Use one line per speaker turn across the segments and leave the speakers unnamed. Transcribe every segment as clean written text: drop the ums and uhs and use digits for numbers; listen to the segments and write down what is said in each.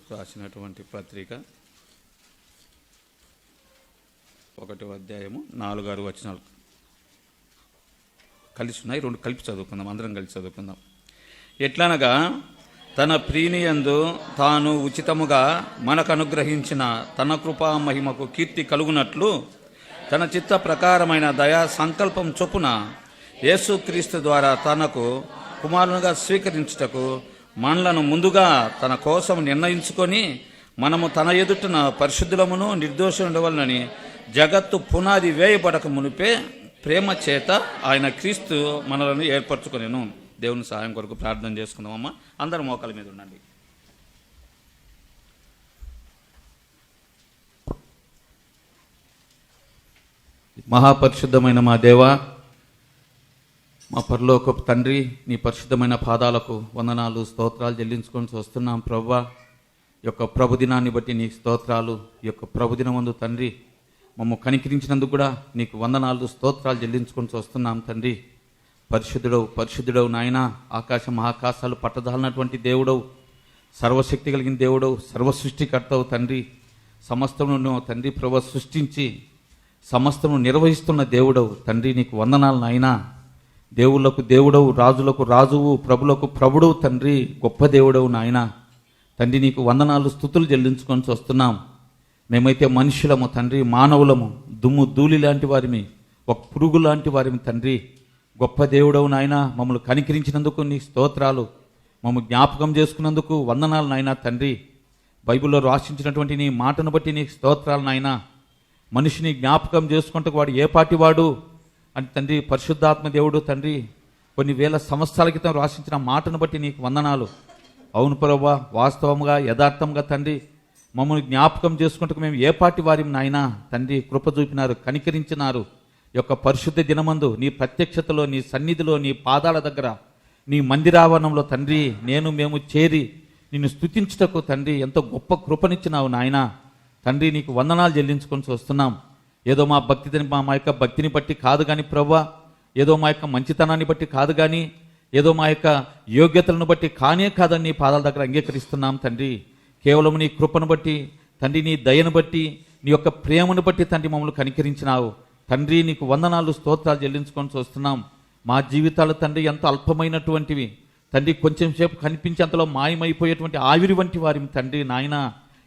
రాసినటువంటి పత్రిక 1వ అధ్యాయము 4-6 వచనాలు కలిసి ఉన్నాయి. 2 కలిపి చదువుకుందాం, అందరం కలిసి చదువుకుందాం. ఎట్లనగా తన ప్రీనియందు తాను ఉచితముగా మనకు అనుగ్రహించిన తన కృపా మహిమకు కీర్తి కలుగునట్లు తన చిత్త ప్రకారమైన దయా సంకల్పం చొప్పున యేసుక్రీస్తు ద్వారా తనకు కుమారునిగా స్వీకరించుటకు మనలను ముందుగా తన కోసం నిర్ణయించుకొని మనము తన ఎదుటన పరిశుద్ధులమును నిర్దోషులవలనని జగత్తు పునాది వేయబడక మునిపే ప్రేమ చేత ఆయన క్రీస్తు మనలను ఏర్పరచుకొనెను. దేవుని సహాయం కొరకు ప్రార్థన చేసుకుందామమ్మా. అందరూ మోకాల మీద ఉండండి. మహాపరిశుద్ధమైన మా దేవా, మా పరలోకపు తండ్రి, నీ పరిశుద్ధమైన పాదాలకు వందనాలు స్తోత్రాలు చెల్లించుకొని వస్తున్నాం ప్రభువా. ఈ యొక్క ప్రభుదినాన్ని బట్టి నీకు స్తోత్రాలు. ఈ యొక్క ప్రభుదినమందు తండ్రి మమ్మ కనికరించినందుకు కూడా నీకు వందనాలు స్తోత్రాలు చెల్లించుకొని వస్తున్నాం తండ్రి. పరిశుద్ధుడవు నాయన, ఆకాశ మహాకాశాలు పట్టదాలినటువంటి దేవుడవు, సర్వశక్తి కలిగిన దేవుడవు, సర్వసృష్టికర్తవు తండ్రి. సమస్తమును తండ్రి ప్రభు సృష్టించి సమస్తము నిర్వహిస్తున్న దేవుడవు తండ్రి. నీకు వందనాలు నాయన. దేవుళ్లకు దేవుడవు, రాజులకు రాజువు, ప్రభులకు ప్రభుడవు తండ్రి. గొప్ప దేవుడవు నాయన తండ్రి. నీకు వందనాలు స్తుతులు చెల్లించుకొని వస్తున్నాం. మేమైతే మనుషులము తండ్రి, మానవులము, దుమ్ము ధూళి లాంటి వారిమి, ఒక పురుగు లాంటి వారిమి తండ్రి. గొప్ప దేవుడవు నాయన. మమ్మల్ని కనికరించినందుకు నీ స్తోత్రాలు. మమ్మల్ని జ్ఞాపకం చేసుకున్నందుకు వందనాలు నాయన తండ్రి. బైబిల్లో రాసించినటువంటి నీ మాటను బట్టి నీకు స్తోత్రాలు నాయన. మనిషిని జ్ఞాపకం చేసుకుంటూ వాడు ఏ పాటి వాడు అని తండ్రి పరిశుద్ధాత్మ దేవుడు తండ్రి కొన్ని వేల సంవత్సరాల క్రితం రాసించిన మాటను బట్టి నీకు వందనాలు. అవును ప్రభువా, వాస్తవంగా యథార్థంగా తండ్రి మమ్మల్ని జ్ఞాపకం చేసుకుంటూ మేము ఏ పాటి వారి నాయన తండ్రి కృప చూపినారు, కనికరించినారు. ఈ యొక్క పరిశుద్ధ దినమందు నీ ప్రత్యక్షతలో, నీ సన్నిధిలో, నీ పాదాల దగ్గర, నీ మందిరావరణంలో తండ్రి మేము చేరి నిన్ను స్తుతించుటకు తండ్రి ఎంతో గొప్ప కృపనిచ్చినావు నాయన తండ్రి. నీకు వందనాలు చెల్లించుకొని వస్తున్నాం. ఏదో మా మా యొక్క భక్తిని బట్టి కాదు కానీ ప్రభువా, ఏదో మా యొక్క మంచితనాన్ని బట్టి కాదు కానీ, ఏదో మా యొక్క యోగ్యతలను బట్టి కానే కాదని నీ పాదాల దగ్గర అంగీకరిస్తున్నాం తండ్రి. కేవలం నీ కృపను బట్టి తండ్రి, నీ దయను బట్టి, నీ యొక్క ప్రేమను బట్టి తండ్రి మమ్మల్ని కనికరించినావు తండ్రి. నీకు వందనాలు స్తోత్రాలు చెల్లించుకొని వస్తున్నాం. మా జీవితాలు తండ్రి ఎంత అల్పమైనటువంటివి తండ్రి, కొంచెం సేపు కనిపించి అంతలో మాయమైపోయేటువంటి ఆవిరి వంటి వారి తండ్రి నాయన.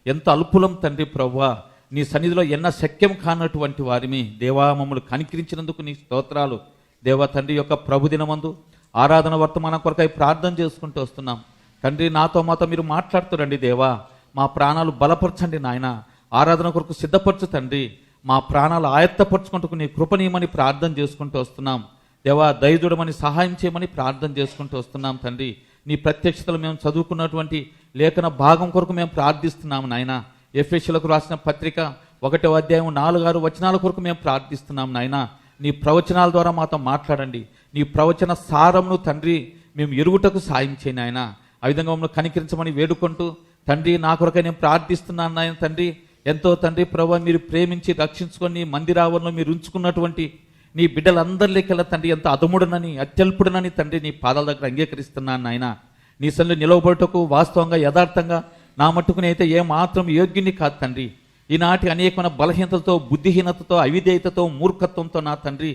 ఎంత అల్పులం తండ్రి ప్రభువా. నీ సన్నిధిలో ఎన్న శక్యం కానటువంటి వారిమి దేవా. మమ్మల్ని కనికరించినందుకు నీ స్తోత్రాలు దేవా తండ్రి. యొక్క ప్రభుదినమందు ఆరాధన వర్తమానం కొరకై ప్రార్థన చేసుకుంటూ వస్తున్నాం తండ్రి. నాతో మాతో మీరు మాట్లాడుతురండి దేవా. మా ప్రాణాలు బలపరచండి నాయన. ఆరాధన కొరకు సిద్ధపరచు తండ్రి. మా ప్రాణాలు ఆయత్తపరచుకుంటూ నీ కృపనీయమని ప్రార్థన చేసుకుంటూ వస్తున్నాం దేవా. దయచూడమని సహాయం చేయమని ప్రార్థన చేసుకుంటూ వస్తున్నాం తండ్రి. నీ ప్రత్యక్షతలు మేము చదువుకున్నటువంటి లేఖన భాగం కొరకు మేము ప్రార్థిస్తున్నాము నాయన. ఎఫెసీయులకు రాసిన పత్రిక 1వ అధ్యాయం 4-6 వచనాల కొరకు మేము ప్రార్థిస్తున్నాం నాయన. నీ ప్రవచనాల ద్వారా మాతో మాట్లాడండి. నీ ప్రవచన సారమును తండ్రి మేము ఎరుగుటకు సాయం చేయను ఆయన. ఆ విధంగా మమ్మల్ని కనికరించమని వేడుకుంటూ తండ్రి నా కొరకై నేను ప్రార్థిస్తున్నాను నాయన తండ్రి. ఎంతో తండ్రి ప్రభువా, మీరు ప్రేమించి రక్షించుకొని మందిరావరణలో మీరు ఉంచుకున్నటువంటి నీ బిడ్డలందరిలోకెల్లా తండ్రి ఎంత అధముడనని, అత్యల్పుడనని తండ్రి నీ పాదాల దగ్గర అంగీకరిస్తున్నాను నాయన. నీ సన్నిధిలో నిలవబడుటకు వాస్తవంగా యథార్థంగా నా మట్టుకుని అయితే ఏమాత్రం యోగ్యుని కాదు తండ్రి. ఈనాటి అనేకమైన బలహీనతతో, బుద్ధిహీనతతో, అవిధేయతతో, మూర్ఖత్వంతో నా తండ్రి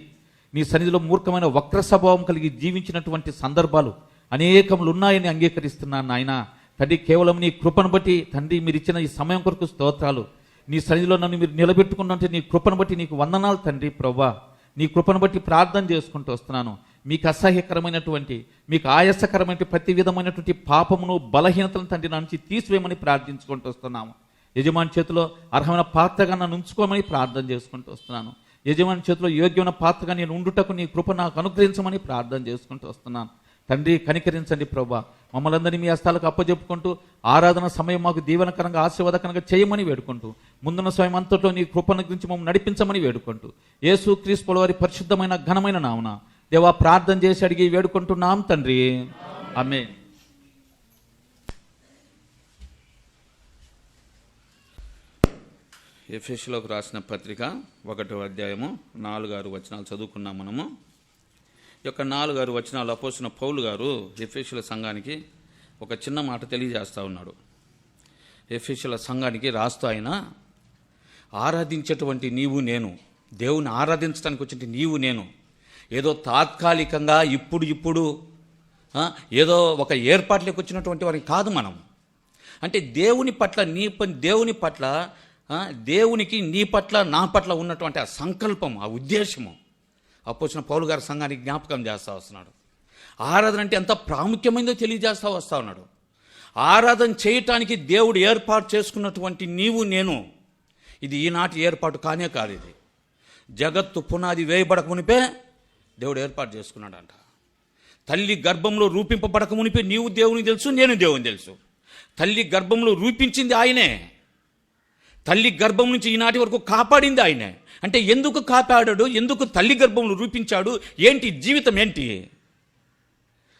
నీ సన్నిధిలో మూర్ఖమైన వక్ర స్వభావం కలిగి జీవించినటువంటి సందర్భాలు అనేకములు ఉన్నాయని అంగీకరిస్తున్నాను నాయన తండ్రి. కేవలం నీ కృపను బట్టి తండ్రి మీరు ఇచ్చిన ఈ సమయం కొరకు స్తోత్రాలు. నీ సన్నిధిలో నన్ను మీరు నిలబెట్టుకున్నట్టు నీ కృపను బట్టి నీకు వందనాలు తండ్రి ప్రభువా. నీ కృపను బట్టి ప్రార్థన చేసుకుంటూ వస్తున్నాను. మీకు అసహ్యకరమైనటువంటి, మీకు ఆయాసకరమైన ప్రతి విధమైనటువంటి పాపమును, బలహీనతలను తండ్రి నా నుంచి తీసివేయమని ప్రార్థించుకుంటూ వస్తున్నాము. యజమాని చేతిలో అర్హమైన పాత్రగా నన్ను ఉంచుకోమని ప్రార్థన చేసుకుంటూ వస్తున్నాను. యజమాని చేతిలో యోగ్యమైన పాత్రగా నేను ఉండుటకు నీ కృప నాకు అనుగ్రహించమని ప్రార్థన చేసుకుంటూ వస్తున్నాను తండ్రి. కనికరించండి ప్రభా. మమ్మల్ని అందరినీ మీ హస్తాలకు అప్పచెప్పుకుంటూ ఆరాధన సమయం మాకు దీవెనకరంగా, ఆశీర్వాదకరంగా చేయమని వేడుకుంటూ ముందున్న సమయం అంతట్లో నీ కృపను గురించి మమ్మల్ని నడిపించమని వేడుకుంటూ యేసుక్రీస్తు వారి పరిశుద్ధమైన ఘనమైన నామమున దేవా ప్రార్థన చేసి అడిగి వేడుకుంటున్నాం తండ్రి. ఆమేన్. ఎఫెసీయులకు రాసిన పత్రిక 1వ అధ్యాయము 4-6 వచనాలు చదువుకున్నాం మనము. ఈ యొక్క 4-6 వచనాలు అపోస్తలుడైన పౌలు గారు ఎఫెసీయుల సంఘానికి ఒక చిన్న మాట తెలియజేస్తూ ఉన్నాడు. ఎఫెసీయుల సంఘానికి రాస్తూ ఆయన ఆరాధించేటువంటి నీవు నేను, దేవుని ఆరాధించడానికి వచ్చిన నీవు నేను ఏదో తాత్కాలికంగా ఇప్పుడు ఏదో ఒక ఏర్పాట్లోకి వచ్చినటువంటి వారికి కాదు మనం. అంటే దేవుని పట్ల దేవునికి నీ పట్ల నా పట్ల ఉన్నటువంటి ఆ సంకల్పం, ఆ ఉద్దేశము అప్పొచ్చిన పౌలు గారి సంఘానికి జ్ఞాపకం చేస్తూ వస్తున్నాడు. ఆరాధన అంటే ఎంత ప్రాముఖ్యమైందో తెలియజేస్తూ వస్తూ ఉన్నాడు. ఆరాధన చేయటానికి దేవుడు ఏర్పాటు చేసుకున్నటువంటి నీవు నేను, ఇది ఈనాటి ఏర్పాటు కానే కాదు. ఇది జగత్తు పునాది వేయబడక మునిపే దేవుడు ఏర్పాటు చేసుకున్నాడంట. తల్లి గర్భంలో రూపింపబడక మునిపే నీవు దేవునికి తెలుసు, నేను దేవుని తెలుసు. తల్లి గర్భంలో రూపించింది ఆయనే, తల్లి గర్భం నుంచి ఈనాటి వరకు కాపాడింది ఆయనే. అంటే ఎందుకు కాపాడాడు, ఎందుకు తల్లి గర్భంలో రూపించాడు, ఏంటి జీవితం ఏంటి?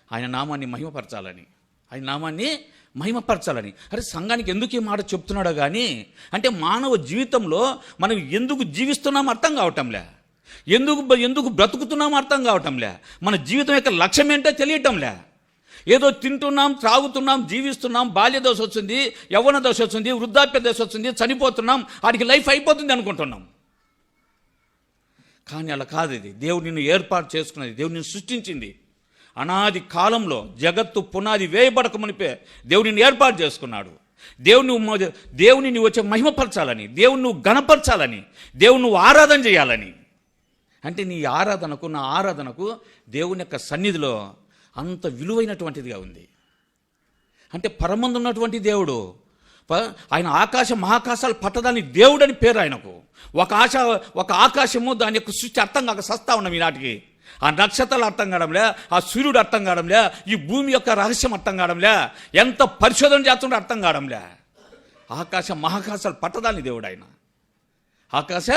ఆయన నామాన్ని మహిమపరచాలని, ఆయన నామాన్ని మహిమపరచాలని. అరే సంఘానికి ఎందుకు ఈ మాట చెప్తున్నాడో కానీ, అంటే మానవ జీవితంలో మనం ఎందుకు జీవిస్తున్నాం అర్థం కావటంలే, ఎందుకు బ్రతుకుతున్నాం అర్థం కావటంలే, మన జీవితం యొక్క లక్ష్యం ఏంటో తెలియటంలే. ఏదో తింటున్నాం, త్రాగుతున్నాం, జీవిస్తున్నాం, బాల్య దశ వచ్చింది, యవ్వన దశ వచ్చింది, వృద్ధాప్య దశ వచ్చింది, చనిపోతున్నాం, వాడికి లైఫ్ అయిపోతుంది అనుకుంటున్నాం. కానీ అలా కాదు. ఇది దేవుడు నిన్ను ఏర్పాటు చేసుకున్నది, దేవుడు నిన్ను సృష్టించింది. అనాది కాలంలో జగత్తు పునాది వేయబడక మునిపే దేవుడు నిన్ను ఏర్పాటు చేసుకున్నాడు. దేవుని నువ్వు వచ్చే మహిమపరచాలని, దేవుని నువ్వు గణపరచాలని, దేవుని నువ్వు ఆరాధన చేయాలని. అంటే నీ ఆరాధనకు, నా ఆరాధనకు దేవుని యొక్క సన్నిధిలో అంత విలువైనటువంటిదిగా ఉంది. అంటే పరమందు ఉన్నటువంటి దేవుడు, ఆయన ఆకాశ మహాకాశాలు పట్టదాని దేవుడు అని పేరు ఆయనకు. ఒక ఆకాశము దాని యొక్క సృష్టి అర్థం కాక సస్తా ఉన్నాం ఈనాటికి. ఆ నక్షత్రాలు అర్థం కావడంలే, ఆ సూర్యుడు అర్థం కావడంలే, ఈ భూమి యొక్క రహస్యం అర్థం కావడంలే, ఎంత పరిశోధన చేస్తుంటే అర్థం కావడంలే. ఆకాశ మహాకాశాలు పట్టదాని దేవుడు ఆయన, ఆకాశ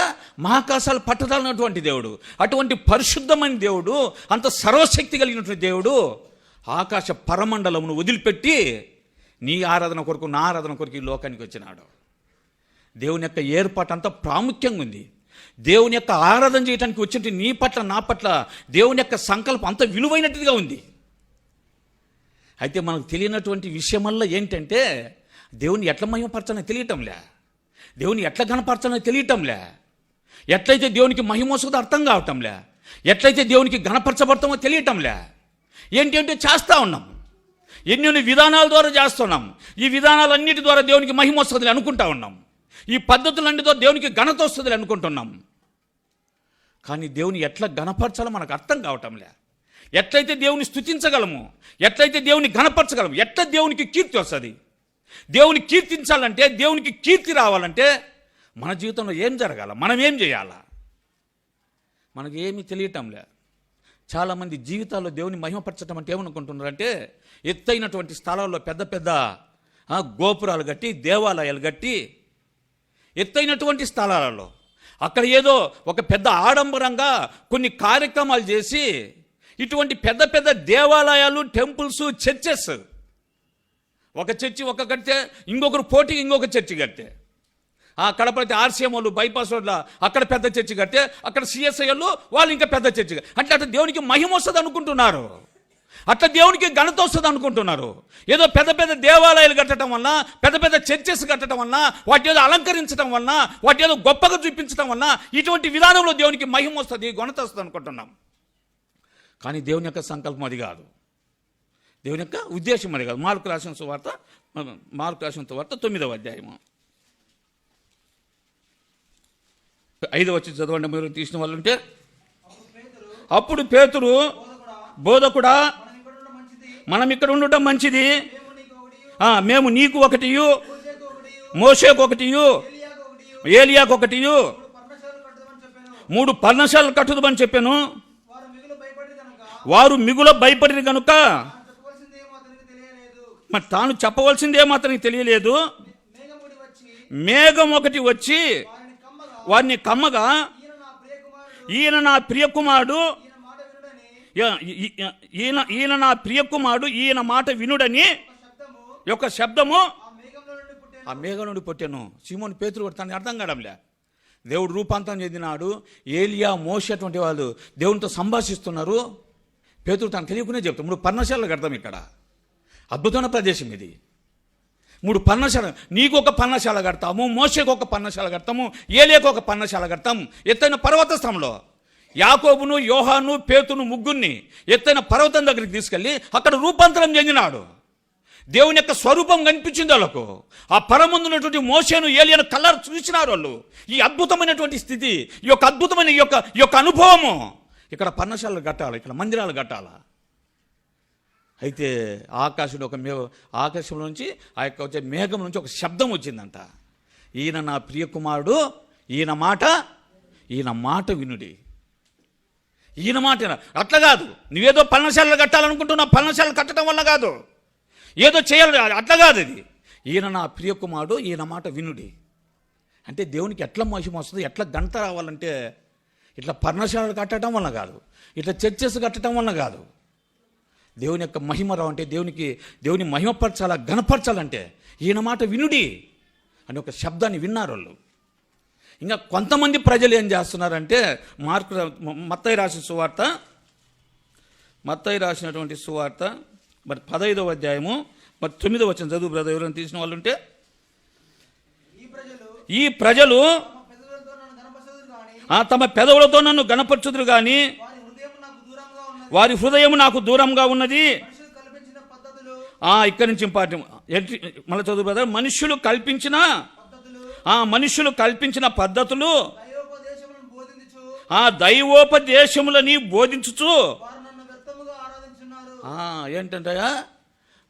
మహాకాశాలు పట్టదాలన్నటువంటి దేవుడు. అటువంటి పరిశుద్ధమైన దేవుడు, అంత సర్వశక్తి కలిగినటువంటి దేవుడు ఆకాశ పరమండలమును వదిలిపెట్టి నీ ఆరాధన కొరకు, నా ఆరాధన కొరకు ఈ లోకానికి వచ్చినాడు. దేవుని యొక్క ఏర్పాటు అంత ప్రాముఖ్యంగా ఉంది. దేవుని యొక్క ఆరాధన చేయడానికి వచ్చినట్టు నీ పట్ల, నా పట్ల దేవుని యొక్క సంకల్పం అంత విలువైనట్టుగా ఉంది. అయితే మనకు తెలియనటువంటి విషయమల్లా ఏంటంటే, దేవుని ఎట్లా మహిమపరచాలని తెలియటంలే, దేవుని ఎట్లా గణపరచాలని తెలియటంలే, ఎట్లయితే దేవునికి మహిమ వస్తుందో అర్థం కావటంలే, ఎట్లయితే దేవునికి గణపరచబడతామో తెలియటంలే. ఏంటంటే చేస్తూ ఉన్నాం, ఎన్నెన్ని విధానాల ద్వారా చేస్తున్నాం. ఈ విధానాలన్నిటి ద్వారా దేవునికి మహిమ వస్తుంది అనుకుంటా ఉన్నాం. ఈ పద్ధతులన్నిటితో దేవునికి ఘనత వస్తుంది అనుకుంటున్నాం. కానీ దేవుని ఎట్లా గణపరచాలో మనకు అర్థం కావటంలే. ఎట్లయితే దేవుని స్తుతించగలము, ఎట్లయితే దేవుని గణపరచగలము, ఎట్లా దేవునికి కీర్తి వస్తుంది. దేవుని కీర్తించాలంటే, దేవునికి కీర్తి రావాలంటే మన జీవితంలో ఏం జరగాల, మనం ఏం చేయాలా, మనకు ఏమీ తెలియటంలే. చాలామంది జీవితాల్లో దేవుని మహిమపరచడం అంటే ఏమనుకుంటున్నారంటే, ఎత్తైనటువంటి స్థలాల్లో పెద్ద పెద్ద గోపురాలు కట్టి, దేవాలయాలు కట్టి, ఎత్తైనటువంటి స్థలాలలో అక్కడ ఏదో ఒక పెద్ద ఆడంబరంగా కొన్ని కార్యక్రమాలు చేసి, ఇటువంటి పెద్ద పెద్ద దేవాలయాలు, టెంపుల్స్, చర్చెస్, ఒక చర్చి ఒక కడితే ఇంకొకరు పోటీ ఇంకొక చర్చి కడితే, కడపతి ఆర్సీఎం వాళ్ళు బైపాస్ రోడ్ల అక్కడ పెద్ద చర్చి కడితే, అక్కడ సిఎస్ఐలు వాళ్ళు ఇంకా పెద్ద చర్చి. అంటే అట్లా దేవునికి మహిమ వస్తుంది అనుకుంటున్నారు, అట్లా దేవునికి ఘనత వస్తుంది అనుకుంటున్నారు. ఏదో పెద్ద పెద్ద దేవాలయాలు కట్టడం వల్ల, పెద్ద పెద్ద చర్చెస్ కట్టడం వల్ల, వాటి ఏదో అలంకరించడం వల్ల, వాటి ఏదో గొప్పగా చూపించడం వల్ల ఇటువంటి విధానంలో దేవునికి మహిమ వస్తుంది, ఘనత వస్తుంది అనుకుంటున్నాం. కానీ దేవుని యొక్క సంకల్పం అది కాదు, దేవుని యొక్క ఉద్దేశం అది కాదు. మార్కు రాసిన సువార్త 9వ అధ్యాయము 5వ వచ్చి చదవండి. మీరు తీసిన వాళ్ళు ఉంటే. అప్పుడు పేతురు, బోధకుడా మనం ఇక్కడ ఉండటం మంచిది, మేము నీకు ఒకటియు, మోషేకు ఒకటియు, ఏలియాకు ఒకటియు 3 పర్ణశాలలు కట్టుదమని చెప్పాను. వారు మిగుల భయపడిన కనుక మరి తాను చెప్పవలసిందేమో అతనికి తెలియలేదు. మేఘం ఒకటి వచ్చి వారిని కమ్మగా, ఈయన నా ప్రియకుమారుడు, ఈయన నా ప్రియకుమారుడు, ఈయన మాట వినుడని యొక్క శబ్దము ఆ మేఘం నుండి పుట్టాను. సీమోను పేతురు కూడా తనని అర్థం కావడంలే. దేవుడు రూపాంతరం చెందినాడు, ఏలియా, మోషే అటువంటి వాళ్ళు దేవునితో సంభాషిస్తున్నారు. పేతురు తను తెలియకునే చెప్తాం. 3 పర్ణశాలలకు అర్థం. ఇక్కడ అద్భుతమైన ప్రదేశం ఇది.
3 పర్ణశాల, నీకు ఒక పర్ణశాల కడతాము, మోషేకు ఒక పర్ణశాల కడతాము, ఏలియాకు ఒక పర్ణశాల కడతాము. ఎత్తైన పర్వత స్థలంలో యాకోబును, యోహాను, పేతును ముగ్గురిని ఎత్తైన పర్వతం దగ్గరికి తీసుకెళ్ళి అక్కడ రూపాంతరం చెందినాడు. దేవుని యొక్క స్వరూపం కనిపించింది వాళ్ళకు. ఆ పరమందున్నటువంటి మోషేను, ఏలియాను కలర్ చూసినారు వాళ్ళు. ఈ అద్భుతమైనటువంటి స్థితి, ఈ యొక్క అద్భుతమైన ఈ యొక్క అనుభవము, ఇక్కడ పర్ణశాలలు కట్టాలి, ఇక్కడ మందిరాలు కట్టాలా. అయితే ఆకాశంలో నుంచి ఆ యొక్క వచ్చే మేఘం నుంచి ఒక శబ్దం వచ్చిందంట. ఈయన నా ప్రియ కుమారుడు, ఈయన మాట వినుడి. ఈయన మాట అట్లా కాదు, నువ్వేదో పర్ణశాలలు కట్టాలనుకుంటున్నావు, పర్ణశాలలు కట్టడం వల్ల కాదు, ఏదో చేయాలి అట్లా కాదు. అది ఈయన నా ప్రియ కుమారుడు, ఈయన మాట వినుడి అంటే దేవునికి ఎట్లా మహిమ వస్తుంది, ఎట్లా ఘనత రావాలంటే ఇట్లా పర్ణశాలలు కట్టడం వల్ల కాదు, ఇట్లా చర్చెస్ కట్టడం వల్ల కాదు. దేవుని యొక్క మహిమ రావంటే, దేవుని మహిమపరచాలా, ఘనపరచాలంటే ఈయన మాట వినుడి అని ఒక శబ్దాన్ని విన్నారు వాళ్ళు. ఇంకా కొంతమంది ప్రజలు ఏం చేస్తున్నారంటే, మత్తయి రాసినటువంటి సువార్త మరి 15వ అధ్యాయము మరి 9వ వచనం చదువు బ్రదర్. ఎవరైనా తీసిన వాళ్ళు ఉంటే, ఈ ప్రజలు తమ పెదవులతో నన్ను గణపరచుదురు కానీ వారి హృదయం నాకు దూరంగా ఉన్నది. ఇక్కడి నుంచి ఇంపార్టెంట్, మళ్ళీ చదువు బ్రదర్. మనుష్యులు కల్పించిన పద్ధతులు దైవోపదేశములని బోధించుచు ఏంటంటే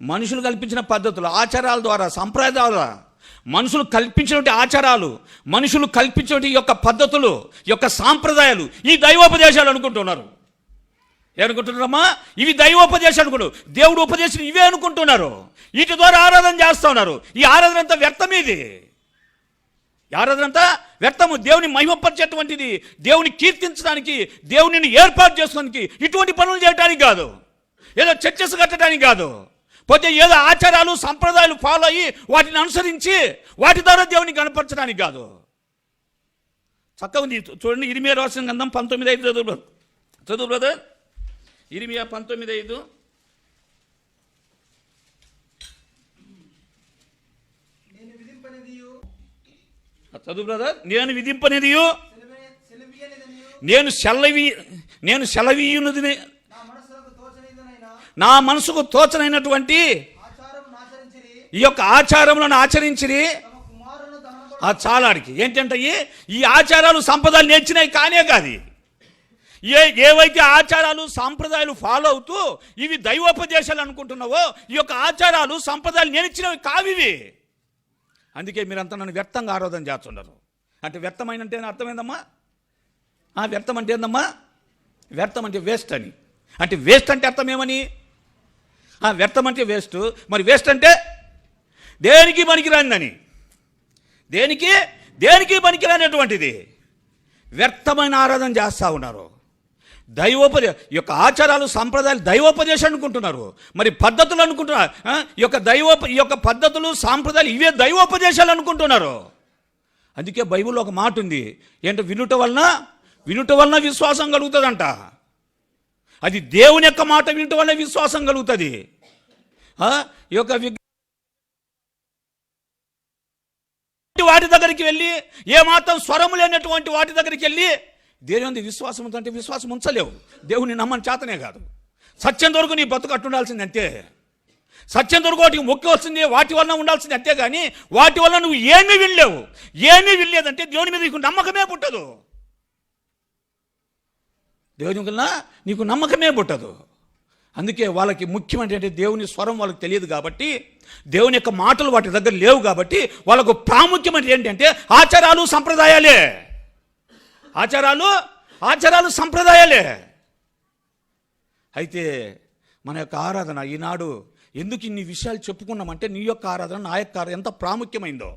మనుషులు కల్పించిన పద్ధతులు, ఆచారాల ద్వారా, సంప్రదాయాల ద్వారా, మనుషులు కల్పించినటువంటి ఆచారాలు, మనుషులు కల్పించినటువంటి యొక్క పద్ధతులు, యొక్క సాంప్రదాయాలు ఈ దైవోపదేశాలు అనుకుంటున్నారు. ఏమనుకుంటున్నారమ్మా? ఇవి దైవోపదేశాలు అనుకుంటారు, దేవుడు ఉపదేశం ఇవే అనుకుంటున్నారు. వీటి ద్వారా ఆరాధన చేస్తూ ఉన్నారు. ఈ ఆరాధన అంతా వ్యర్థం. ఇది ఆరాధన అంతా వ్యర్థము. దేవుని మహిమపరిచేటువంటిది, దేవుని కీర్తించడానికి, దేవునిని ఏర్పాటు చేసుకోవడానికి, ఇటువంటి పనులు చేయడానికి కాదు, ఏదో చర్చస్ కట్టడానికి కాదు, పోతే ఏదో ఆచారాలు సంప్రదాయాలు ఫాలో అయ్యి వాటిని అనుసరించి వాటి ద్వారా దేవుని కనపరచడానికి కాదు. చక్కగా ఉంది చూడండి. ఇర్మియా రాసిన గ్రంథం 19:5 చదువు బ్రదర్. ఇర్మియా 19:5 చదువు బ్రదర్. నేను విధింపనిదియు నేను సెలవీయున్నది నా మనసుకు తోచనైనటువంటి ఈ యొక్క ఆచారములను ఆచరించిరి. చాలాడికి ఏంటంటే ఈ ఆచారాలు సంప్రదాయాలు నేర్చినవి కానే కాదు. ఏవైతే ఆచారాలు సాంప్రదాయాలు ఫాలో అవుతూ ఇవి దైవోపదేశాలు అనుకుంటున్నావో, ఈ యొక్క ఆచారాలు సంప్రదాయాలు నేర్చినవి కావివి. అందుకే మీరంతా నన్ను వ్యర్థంగా ఆరాధన చేస్తున్నారు. అంటే వ్యర్థమైనంటే అర్థమైందమ్మా? వ్యర్థం అంటే ఏందమ్మా? వ్యర్థం అంటే వేస్ట్ అని. అంటే వేస్ట్ అంటే అర్థం ఏమని? వ్యర్థం అంటే వేస్ట్. మరి వేస్ట్ అంటే దేనికి పనికిరానిదని, దేనికి పనికిరానటువంటిది వ్యర్థమైన ఆరాధన చేస్తూ ఉన్నారు. ఈ యొక్క ఆచారాలు సంప్రదాయాలు దైవోపదేశం అనుకుంటున్నారు. మరి పద్ధతులు అనుకుంటున్నారు. ఈ యొక్క పద్ధతులు సాంప్రదాయాలు ఇవే దైవోపదేశాలు అనుకుంటున్నారు. అందుకే బైబిల్లో ఒక మాట ఉంది, ఏంటంటే వినుట వలన విశ్వాసం కలుగుతుందంట. అది దేవుని యొక్క మాట వినుట వలన విశ్వాసం కలుగుతుంది. ఈ యొక్క వాటి దగ్గరికి వెళ్ళి, ఏమాత్రం స్వరము లేనటువంటి వాటి దగ్గరికి వెళ్ళి దేవుని విశ్వాసం అంటే విశ్వాసం ఉంచలేవు. దేవుని నమ్మని చేతనే కాదు. సత్యం దొరకు నీ బతుకు అట్టుండాల్సింది అంతే. సత్యం దొరకు వాటికి మొక్కవలసింది, వాటి వలన ఉండాల్సింది అంతే. కానీ వాటి వల్ల నువ్వు ఏమీ వినలేదంటే దేవుని మీద నీకు నమ్మకమే పుట్టదు. దేవుని వల్ల నీకు నమ్మకమే పుట్టదు. అందుకే వాళ్ళకి ముఖ్యమంటే దేవుని స్వరం వాళ్ళకి తెలియదు కాబట్టి, దేవుని యొక్క మాటలు వాటి దగ్గర లేవు కాబట్టి వాళ్ళకు ప్రాముఖ్యమైనది ఏంటంటే ఆచారాలు సంప్రదాయాలే. ఆచారాలు సంప్రదాయాలే. అయితే మన యొక్క ఆరాధన ఈనాడు ఎందుకు ఇన్ని విషయాలు చెప్పుకున్నామంటే, నీ యొక్క ఆరాధన నా యొక్క ఆరాధన ఎంత ప్రాముఖ్యమైందో.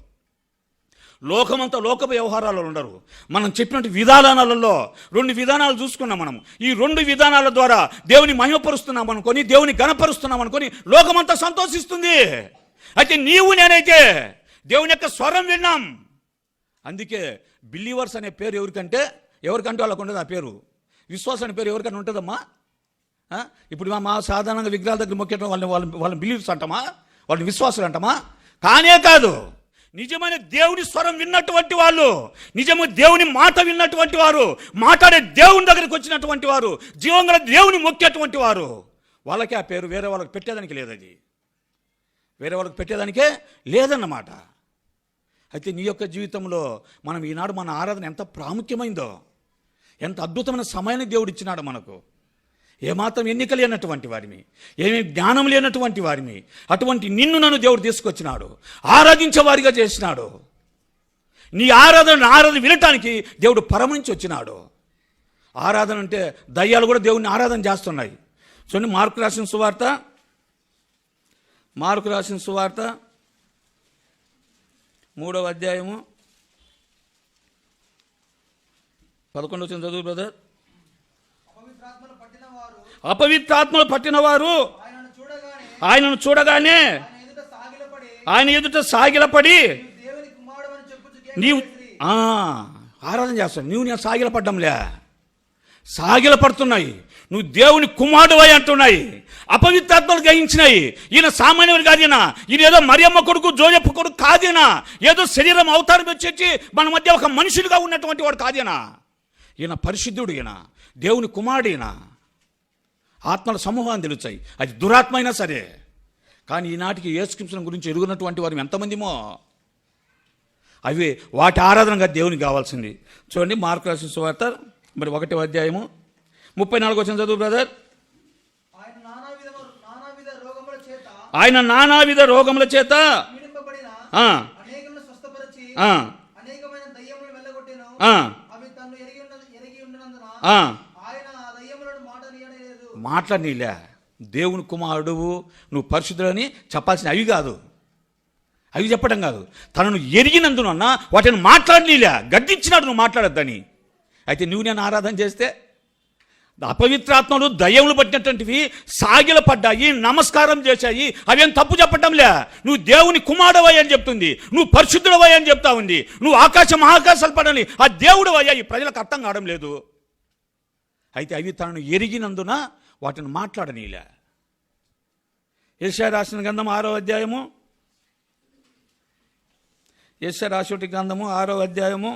లోకమంతా లోక వ్యవహారాలు ఉండరు. మనం చెప్పినట్టు విధానాలలో 2 విధానాలు చూసుకున్నాం. మనం ఈ 2 విధానాల ద్వారా దేవుని మహిమపరుస్తున్నాం అనుకొని, దేవుని గణపరుస్తున్నాం అనుకొని లోకమంతా సంతోషిస్తుంది. అయితే నేనైతే దేవుని యొక్క స్వరం విన్నాం. అందుకే బిలీవర్స్ అనే పేరు ఎవరికంటే వాళ్ళకు ఉండదు. ఆ పేరు విశ్వాసం అనే పేరు ఎవరికైనా ఉంటుందమ్మా? ఇప్పుడు మా సాధారణంగా విగ్రహాల దగ్గర మొక్కేటం వాళ్ళని బిలీవర్స్ అంటామా? వాళ్ళని విశ్వాసులు అంటామా? కానే కాదు. నిజమైన దేవుని స్వరం విన్నటువంటి వాళ్ళు, నిజము దేవుని మాట విన్నటువంటి వారు, మాట్లాడే దేవుని దగ్గరికి వచ్చినటువంటి వారు, జీవంగల దేవుని మొక్కేటువంటి వారు, వాళ్ళకి ఆ పేరు. వేరే వాళ్ళకి పెట్టేదానికి లేదు, అది వేరే వాళ్ళకి పెట్టేదానికే లేదన్నమాట. అయితే నీ యొక్క జీవితంలో మనం ఈనాడు మన ఆరాధన ఎంత ప్రాముఖ్యమైందో, ఎంత అద్భుతమైన సమయాన్ని దేవుడు ఇచ్చినాడు మనకు. ఏమాత్రం ఎన్నిక లేనటువంటి వారిని, ఏమీ జ్ఞానం లేనటువంటి వారిని, అటువంటి నిన్ను నన్ను దేవుడు తీసుకొచ్చినాడు, ఆరాధించే వారిగా చేసినాడు. నీ ఆరాధన వినటానికి దేవుడు పరమ నుంచి వచ్చినాడు. ఆరాధన అంటే దయ్యాలు కూడా దేవుడిని ఆరాధన చేస్తున్నాయి. చూడండి, మార్కు రాసిన సువార్త 3వ అధ్యాయము 11వ వచనం చదువు బ్రదర్. అపవిత్రాత్మలు పట్టిన వారు ఆయనను చూడగానే ఆయన ఎదుట సాగిలపడి నీవు ఆరాధన చేస్తావు. నేను సాగిలపడ్డంలే, సాగిలపడుతున్నాయి. నువ్వు దేవుని కుమారుడువై అంటున్నాయి. అపవిత్రాత్మలు గ్రహించినాయి. ఈయన సామాన్యుడు కాదీనా, ఈయన ఏదో మరియమ్మ కొడుకు జోజప్ప కొడుకు కాదీనా, ఏదో శరీరం అవతారం వచ్చి మన మధ్య ఒక మనుషులుగా ఉన్నటువంటి వాడు కాదీనా. ఈయన పరిశుద్ధుడు, ఈయన దేవుని కుమారుడు, ఈయన ఆత్మల సమూహాన్ని తెలుస్తాయి. అది దురాత్మ అయినా సరే. కానీ ఈనాటికి యేసుక్రీస్తు గురించి ఎరుగునటువంటి వారు ఎంతమందిమో, అవి వాటి ఆరాధనగా దేవునికి కావాల్సింది. చూడండి, మార్కు రాసిన సువార్త 1వ అధ్యాయము 34వ వచనం చదువు బ్రదర్. ఆయన నానావిధ రోగముల చేత మాట్లాడనీలే. దేవుని కుమారుడు, నువ్వు పరిశుద్ధులని చెప్పాల్సిన అవి కాదు, అవి చెప్పడం కాదు. తనను ఎరిగినందునన్నా వాటిని మాట్లాడనీలే, గద్దించినాడు నువ్వు మాట్లాడొద్దని. అయితే నువ్వు నేను ఆరాధన చేస్తే అపవిత్రాత్మలు దయ్యములు పట్టినటువంటివి సాగిల పడ్డాయి, నమస్కారం చేశాయి. అవేం తప్పు చెప్పటంలే. నువ్వు దేవుని కుమారుడవై అని చెప్తుంది, నువ్వు పరిశుద్ధుడవై అని చెప్తా ఉంది, నువ్వు మహాకాశాలు పడాలి, ఆ దేవుడు అయ్యా. ఈ ప్రజలకు అర్థం కావడం లేదు. అయితే అవి తనను ఎరిగినందున వాటిని మాట్లాడనీలే. యెషయా రాసిన గ్రంథం 6వ అధ్యాయము, యెషయా రాసిన గ్రంథము 6వ అధ్యాయము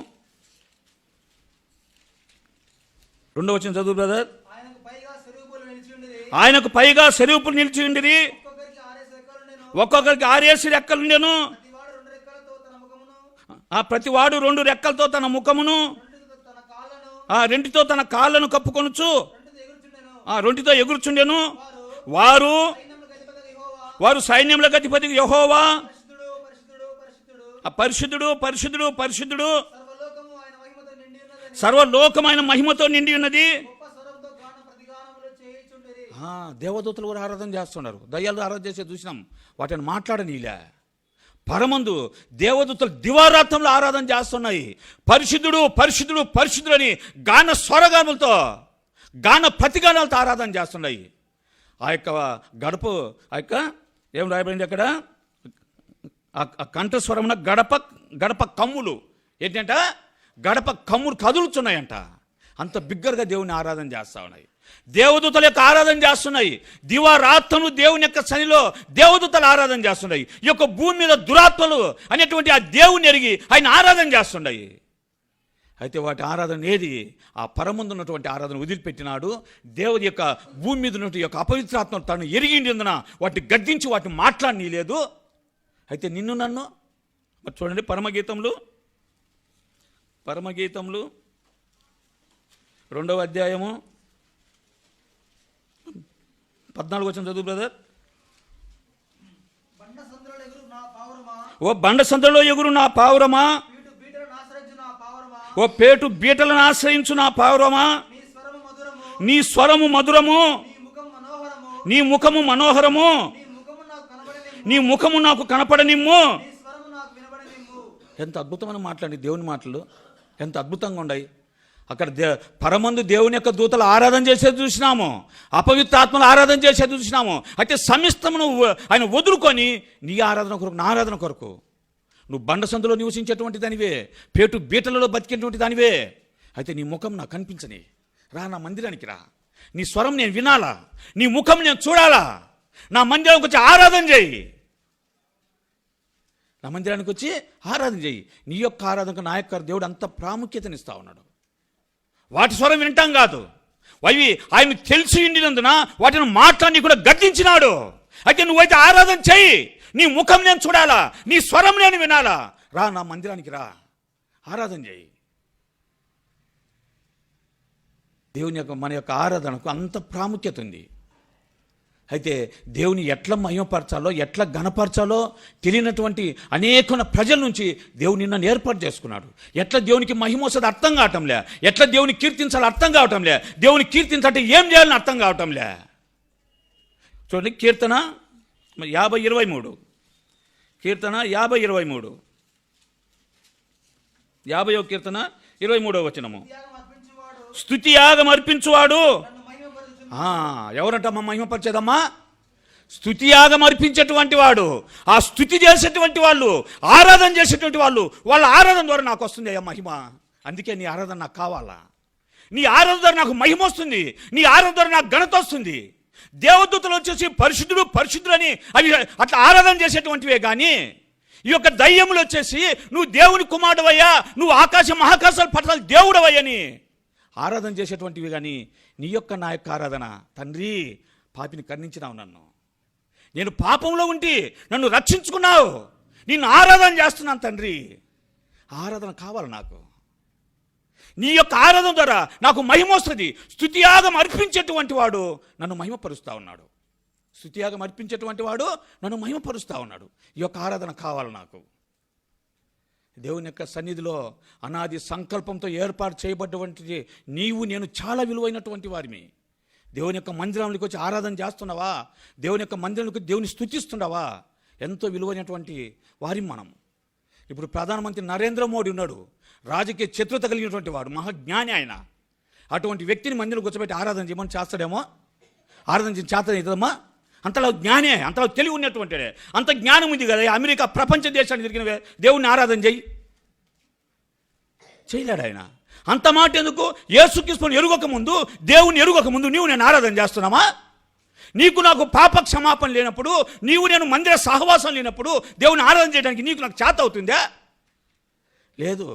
2వ వచనం చదువు బ్రదర్. ఆయనకు పైగా సెరువుపులు నిలిచి ఉండిరి, ఒక్కొక్కరికి 6 రెక్కలుండెను. ఆ ప్రతివాడు 2 రెక్కలతో తన ముఖమును, 2తో తన కాళ్ళను కప్పుకొనుచు 2తో ఎగురుచుండెను. వారు సైన్యములకు అధిపతి యెహోవా, పరిశుద్ధుడు పరిశుద్ధుడు పరిశుద్ధుడు, సర్వలోకమైన మహిమతో నిండి ఉన్నది. దేవదూతలు కూడా ఆరాధన చేస్తున్నారు, దయ్యాలు ఆరాధన చేసే చూసినాం. వాటిని మాట్లాడనీలే. పరమందు దేవదూతలు దివారాత్రంలో ఆరాధన చేస్తున్నాయి. పరిశుద్ధుడు పరిశుద్ధుడు పరిశుద్ధుడు అని గాన స్వరగానులతో, గాన ప్రతిగానాలతో ఆరాధన చేస్తున్నాయి. ఆ యొక్క గడప, ఆ యొక్క ఏం రాయబడింది అక్కడ, ఆ కంఠస్వరమున గడప కమ్ములు ఏంటంట, గడప కమ్ములు కదులుతున్నాయంట. అంత బిగ్గరగా దేవుని ఆరాధన చేస్తా ఉన్నాయి. దేవదూతల యొక్క ఆరాధన చేస్తున్నాయి. దివారాత్రులు దేవుని యొక్క సన్నిధిలో దేవదూతలు ఆరాధన చేస్తున్నాయి. ఈ యొక్క భూమి మీద దురాత్మలు అనేటువంటి ఆ దేవుని ఎరిగి ఆయన ఆరాధన చేస్తున్నాయి. అయితే వాటి ఆరాధన ఏది? ఆ పరమందు ఉన్నటువంటి ఆరాధన వదిలిపెట్టినాడు. దేవుడి యొక్క భూమి మీద ఉన్నటువంటి యొక్క అపవిత్రాత్మను తను ఎరిగిండినందున వాటిని గద్దించి వాటిని మాట్లాడనీలేదు. అయితే నిన్ను నన్ను చూడండి, పరమగీతములు 2వ అధ్యాయము 14వ వచనం చదువు బ్రదర్. ఓ బండ సందులో ఎగురు నా పావురమా, ఓ పేటు బీటలను ఆశ్రయించు నా పావురమా, నీ స్వరము మధురము, నీ ముఖము మనోహరము, నీ ముఖము నాకు కనపడనిమ్ము. ఎంత అద్భుతమైన మాటలండి దేవుని మాటలు, ఎంత అద్భుతంగా ఉన్నాయి. అక్కడ పరమందు దేవుని యొక్క దూతలు ఆరాధన చేసేది చూసినాము, అపవిత్రాత్మలు ఆరాధన చేసేది చూసినాము. అయితే సమస్తమును ఆయన వదులుకొని నీ ఆరాధన కొరకు, నా ఆరాధన కొరకు, నువ్వు బండ సందులో నివసించేటువంటి దానివే, పేటు బీటలలో బతికేటువంటి దానివే. అయితే నీ ముఖం నాకు కనిపించని, రా నా మందిరానికి రా, నీ స్వరం నేను వినాలా, నీ ముఖం నేను చూడాలా, నా మందిరానికి వచ్చి ఆరాధన చేయి. నా మందిరానికి వచ్చి ఆరాధన చేయి. నీ యొక్క ఆరాధనకు నా యొక్క దేవుడు అంత ప్రాముఖ్యతనిస్తా ఉన్నాడు. వాటి స్వరం వింటాం కాదు, అవి ఆయన తెలిసి ఉండినందున వాటిని మాట్లాడి కూడా గద్దించినాడు. అయితే నువ్వైతే ఆరాధన చేయి, నీ ముఖం నేను చూడాలా, నీ స్వరం నేను వినాలా. రా నా మందిరానికి రా, ఆరాధన చేయి. దేవుని యొక్క మన యొక్క ఆరాధనకు అంత ప్రాముఖ్యత ఉంది. అయితే దేవుని ఎట్లా మహిమపరచాలో, ఎట్లా ఘనపరచాలో తెలియనటువంటి అనేక ప్రజల నుంచి దేవుని నన్ను ఏర్పాటు చేసుకున్నాడు. ఎట్లా దేవునికి మహిమ వస్తుంది అర్థం కావటంలే, ఎట్లా దేవుని కీర్తించాలో అర్థం కావటంలే, దేవుని కీర్తించాలంటే ఏం చేయాలని అర్థం కావటంలే. చూడండి, కీర్తన 50:23, కీర్తన 50:23, 50వ కీర్తన 23వ వచనము. స్తుతి యాగం అర్పించువాడు. ఎవరంటమ్మా మహిమపరిచేదమ్మా? స్తుతి యాగం అర్పించేటువంటి వాడు, ఆ స్తుతి చేసేటువంటి వాళ్ళు, ఆరాధన చేసేటువంటి వాళ్ళు, వాళ్ళ ఆరాధన ద్వారా నాకు వస్తుంది అయ్యా మహిమ. అందుకే నీ ఆరాధన నాకు కావాలా. నీ ఆరాధన ద్వారా నాకు మహిమ వస్తుంది, నీ ఆరాధన ద్వారా నాకు ఘనత వస్తుంది. దేవదూతలు వచ్చేసి పరిశుద్ధుడు పరిశుద్ధుడు అని అవి అట్లా ఆరాధన చేసేటువంటివే కానీ, ఈ యొక్క దయ్యములు వచ్చేసి నువ్వు దేవుని కుమారుడవయ్యా, నువ్వు ఆకాశ మహాకాశాలు పట్టాలి దేవుడవయ్యని ఆరాధన చేసేటువంటివి కానీ, నీ యొక్క నా యొక్క ఆరాధన, తండ్రి పాపిని కరుణించినావు, నేను పాపంలో ఉండి నన్ను రక్షించుకున్నావు, నిన్ను ఆరాధన చేస్తున్నాను తండ్రి, ఆరాధన కావాలి నాకు. నీ యొక్క ఆరాధన ద్వారా నాకు మహిమ వస్తుంది. స్తుతియాగం అర్పించేటువంటి వాడు నన్ను మహిమపరుస్తూ ఉన్నాడు. స్తుతియాగం అర్పించేటువంటి వాడు నన్ను మహిమపరుస్తూ ఉన్నాడు. ఈ యొక్క ఆరాధన కావాలి నాకు. దేవుని యొక్క సన్నిధిలో అనాది సంకల్పంతో ఏర్పాటు చేయబడ్డటువంటి నీవు నేను చాలా విలువైనటువంటి వారిమి. దేవుని యొక్క మందిరంలోకి వచ్చి ఆరాధన చేస్తున్నావా, దేవుని యొక్క మందిరంలోకి దేవుని స్తుతిస్తున్నావా, ఎంతో విలువైనటువంటి వారి మనం. ఇప్పుడు ప్రధానమంత్రి నరేంద్ర మోడీ ఉన్నాడు, రాజకీయ చతురత కలిగినటువంటి వాడు, మహాజ్ఞాని ఆయన. అటువంటి వ్యక్తిని మందిరం కూర్చోబెట్టి ఆరాధన చేయమని చేస్తాడేమో, ఆరాధన చేస్తాడమ్మా. అంతలో జ్ఞానే, అంతలో తెలివి ఉన్నటువంటి, అంత జ్ఞానం ఉంది కదా. అమెరికా ప్రపంచ దేశాన్ని తిరిగిన దేవుణ్ణి ఆరాధన చేయలేడు ఆయన. అంత మాట ఎందుకు? యేసుక్రీస్తుని ఎరుగక ముందు, దేవుని ఎరుగక ముందు నీవు నేను ఆరాధన చేస్తున్నామా? నీకు నాకు పాప క్షమాపణ లేనప్పుడు, నీవు నేను మందిర సహవాసం లేనప్పుడు దేవుని ఆరాధన చేయడానికి నీకు నాకు చేత అవుతుందా? లేదు.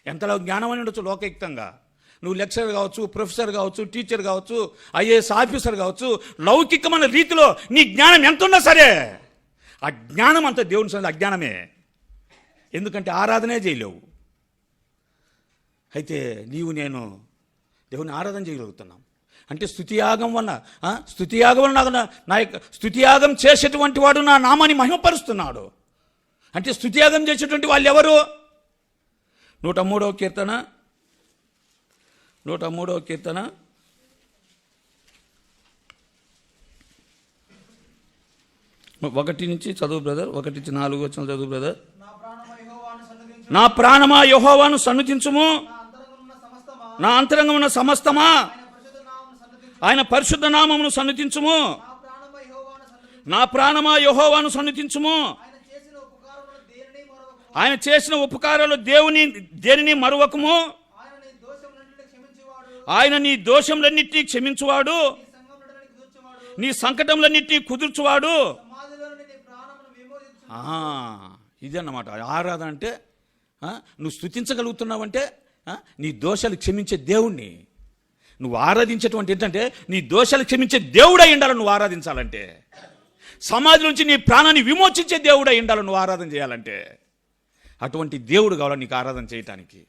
ఎంతలో జ్ఞానం అని ఉండొచ్చు లోకయుక్తంగా. నువ్వు లెక్చరర్ కావచ్చు, ప్రొఫెసర్ కావచ్చు, టీచర్ కావచ్చు, ఐఏఎస్ ఆఫీసర్ కావచ్చు, లౌకికమైన రీతిలో నీ జ్ఞానం ఎంత ఉన్నా సరే, ఆ జ్ఞానం అంతా దేవుని సన్నిధిలో అజ్ఞానమే. ఎందుకంటే ఆరాధనే చేయలేవు. అయితే నీవు నేను దేవుని ఆరాధన చేయగలుగుతున్నాం అంటే స్తుతియాగం వల్ల, స్తుతియాగం వల్ల నా యొక్క స్తుతియాగం చేసేటువంటి వాడు నా నామాన్ని మహిమపరుస్తున్నాడు. అంటే స్తుతియాగం చేసేటువంటి వాళ్ళు ఎవరు? 103వ కీర్తన 103వ కీర్తన 1 నుంచి చదువు బ్రదర్, 1 నుంచి 4 వచ్చిన చదువు బ్రదర్. నా ప్రాణమా యెహోవాను సన్నుతించుము, నా అంతరంగమున్న సమస్తమా ఆయన పరిశుద్ధ నామమును సన్నుతించుము. నా ప్రాణమా యెహోవాను సన్నుతించుము. ఆయన చేసిన ఉపకారాలు దేనిని మరువకము. ఆయన నీ దోషములన్నిటినీ క్షమించువాడు, నీ సంకటములన్నిటినీ కుదుర్చువాడు. ఇదన్నమాట ఆరాధన అంటే. నువ్వు స్తుతించగలుగుతున్నావంటే నీ దోషాలు క్షమించే దేవుణ్ణి నువ్వు ఆరాధించేటువంటి ఏంటంటే, నీ దోషాలు క్షమించే దేవుడై ఉండాలి నువ్వు ఆరాధించాలంటే. సమాజం నుంచి నీ ప్రాణాన్ని విమోచించే దేవుడై ఉండాలి నువ్వు ఆరాధన చేయాలంటే. అటువంటి దేవుడు కావాలా నీకు ఆరాధన చేయటానికి.